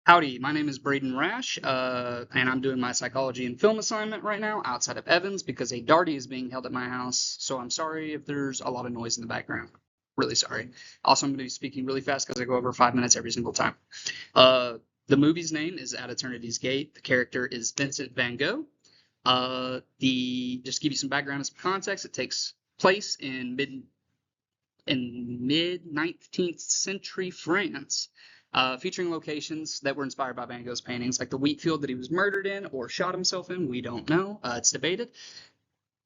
Howdy, my name is Braden Rash, and I'm doing my psychology and film assignment right now outside of Evans because a Darty is being held at my house, so I'm sorry if there's a lot of noise in the background. Really sorry. Also, I'm going to be speaking really fast because I go over 5 minutes every single time. Uh, the movie's name is At Eternity's Gate. The character is Vincent Van Gogh. Just to give you some background and some context, it takes place in mid 19th century France, featuring locations that were inspired by Van Gogh's paintings, like the wheat field that he was murdered in or shot himself in. We don't know. It's debated.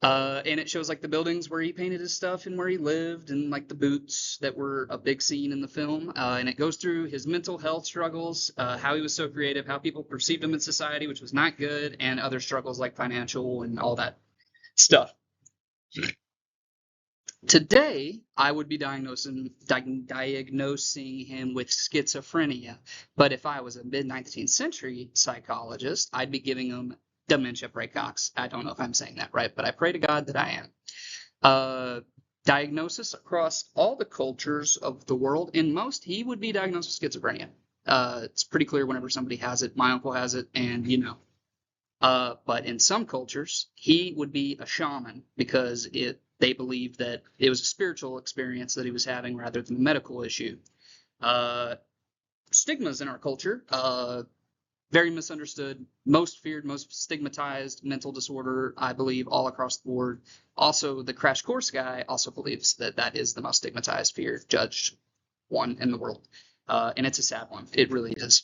And it shows like the buildings where he painted his stuff and where he lived, and like the boots that were a big scene in the film. And it goes through his mental health struggles, how he was so creative, how people perceived him in society, which was not good, and other struggles like financial and all that stuff. Today, I would be diagnosing him with schizophrenia. But if I was a mid 19th century psychologist, I'd be giving him dementia praecox. I don't know if I'm saying that right, but I pray to God that I am. Diagnosis across all the cultures of the world, in most, he would be diagnosed with schizophrenia. It's pretty clear whenever somebody has it. My uncle has it, and you know. But in some cultures, he would be a shaman because they believed that it was a spiritual experience that he was having rather than a medical issue. Uh, Stigmas in our culture, very misunderstood, most feared, most stigmatized mental disorder, I believe, all across the board. Also, the crash course guy also believes that that is the most stigmatized, feared, judged one in the world. And it's a sad one. It really is.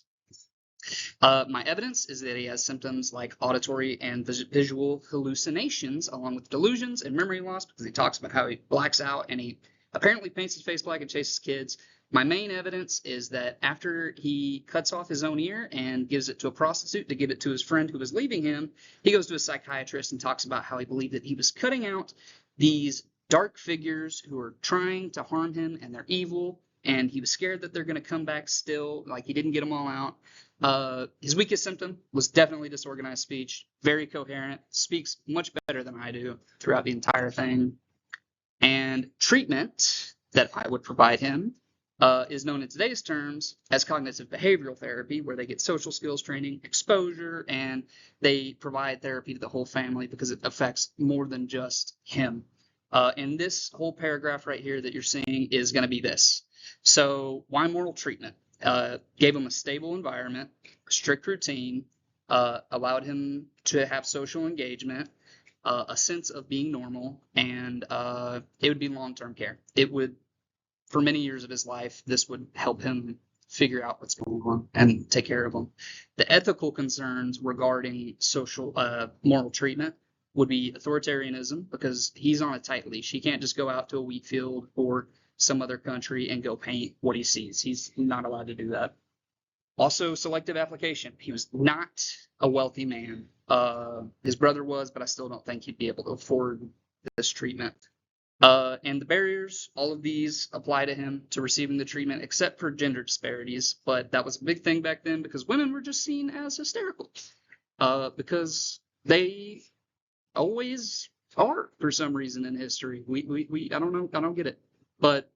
My evidence is that he has symptoms like auditory and visual hallucinations, along with delusions and memory loss, because he talks about how he blacks out and he apparently paints his face black and chases kids. My main evidence is that after he cuts off his own ear and gives it to a prostitute to give it to his friend who was leaving him, he goes to a psychiatrist and talks about how he believed that he was cutting out these dark figures who are trying to harm him and they're evil, and he was scared that they're going to come back still, like he didn't get them all out. His weakest symptom was definitely disorganized speech, very coherent, speaks much better than I do throughout the entire thing. And treatment that I would provide him is known in today's terms as cognitive behavioral therapy, where they get social skills training, exposure, and they provide therapy to the whole family because it affects more than just him. And this whole paragraph right here that you're seeing is going to be this. So, why moral treatment? Gave him a stable environment, strict routine, allowed him to have social engagement, a sense of being normal, and it would be long-term care. It would, for many years of his life, this would help him figure out what's going on and take care of him. The ethical concerns regarding social moral treatment would be authoritarianism, because he's on a tight leash. He can't just go out to a wheat field or some other country and go paint what he sees. He's not allowed to do that. Also, selective application. He was not a wealthy man. His brother was, but I still don't think he'd be able to afford this treatment. And the barriers, all of these apply to him to receiving the treatment, except for gender disparities. But that was a big thing back then because women were just seen as hysterical. Because they always are for some reason in history. I don't know. I don't get it. But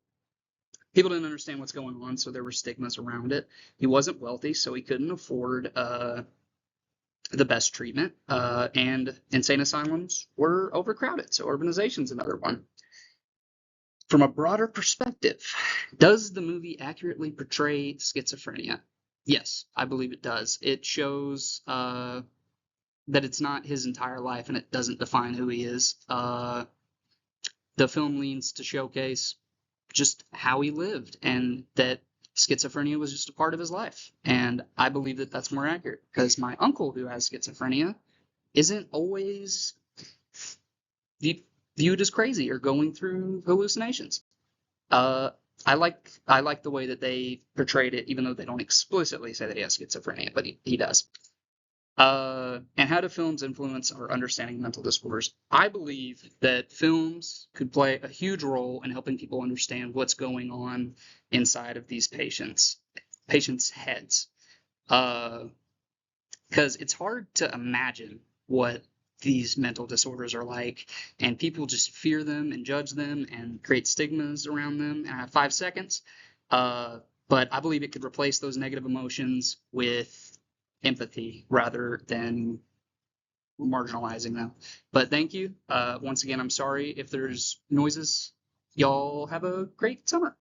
people didn't understand what's going on, so there were stigmas around it. He wasn't wealthy, so he couldn't afford the best treatment, and insane asylums were overcrowded, so urbanization's another one. From a broader perspective, does the movie accurately portray schizophrenia? Yes, I believe it does. It shows that it's not his entire life, and it doesn't define who he is. The film leans to showcase just how he lived, and that schizophrenia was just a part of his life. And I believe that that's more accurate because my uncle who has schizophrenia isn't always viewed as crazy or going through hallucinations. I like the way that they portrayed it, even though they don't explicitly say that he has schizophrenia, but he does. And how do films influence our understanding of mental disorders? I believe that films could play a huge role in helping people understand what's going on inside of these patients' heads. Because it's hard to imagine what these mental disorders are like, and people just fear them and judge them and create stigmas around them. And I have 5 seconds. But I believe it could replace those negative emotions with empathy rather than marginalizing them. But thank you. Once again, I'm sorry if there's noises. Y'all have a great summer.